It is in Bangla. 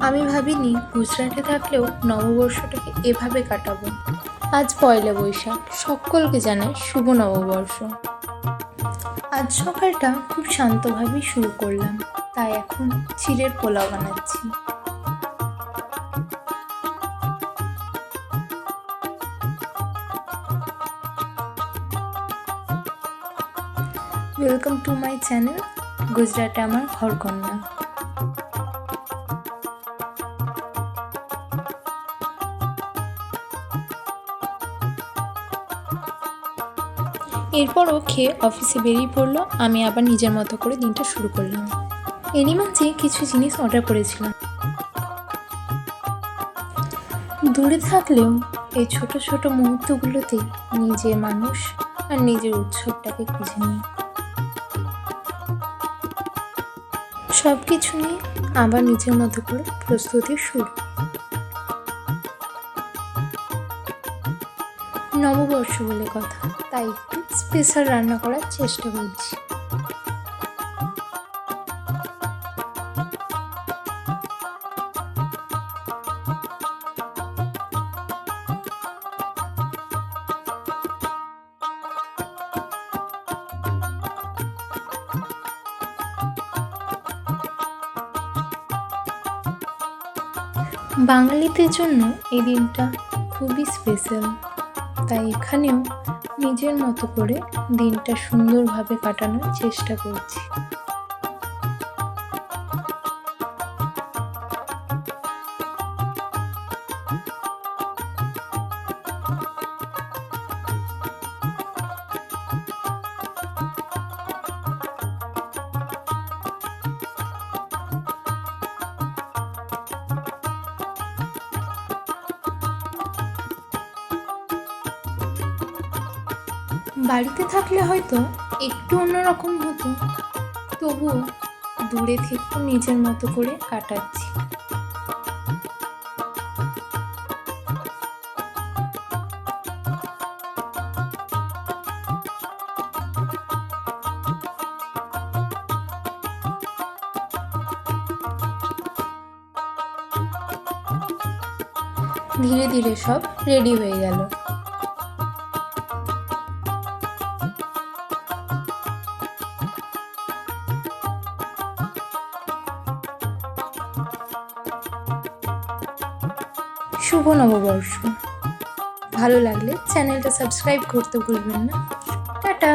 আমি ভাবিনি গুজরাটে থাকলেও নববর্ষটাকে এভাবে কাটাবো। আজ পয়লা বৈশাখ, সকলকে জানাই শুভ নববর্ষ। আজ সকালটা খুব শান্তভাবেই শুরু করলাম, তাই এখন চিড়ের পোলাও বানাচ্ছি। ওয়েলকাম টু মাই চ্যানেল গুজরাটে আমার ঘরকন্যা। এরপরও খেয়ে অফিসে বেরিয়ে পড়লো, আমি আবার নিজের মতো করে দিনটা শুরু করলাম। এরই মাঝে কিছু জিনিস অর্ডার করেছিলাম। দূরে থাকলেও এই ছোট ছোট মুহূর্তগুলোতেই নিজের মানুষ আর নিজের উৎসবটাকে খুঁজে নিই। সব কিছু নিয়ে আবার নিজের মতো করে প্রস্তুতি শুরু। নববর্ষ বলে কথা, তাই একটু স্পেশাল রান্না করার চেষ্টা করছি। বাঙালিদের জন্য এই দিনটা খুবই স্পেশাল, তাই এখানেও নিজের মতো করে দিনটা সুন্দরভাবে কাটানোর চেষ্টা করছি। বাড়িতে থাকলে হয়তো একটু অন্যরকম হতো, তবুও দূরে থেকে নিজের মতো করে কাটাচ্ছি। ধীরে ধীরে সব রেডি হয়ে গেল। শুভ নববর্ষ। ভালো লাগলে চ্যানেলটা সাবস্ক্রাইব করতে ভুলবেন না। টাটা।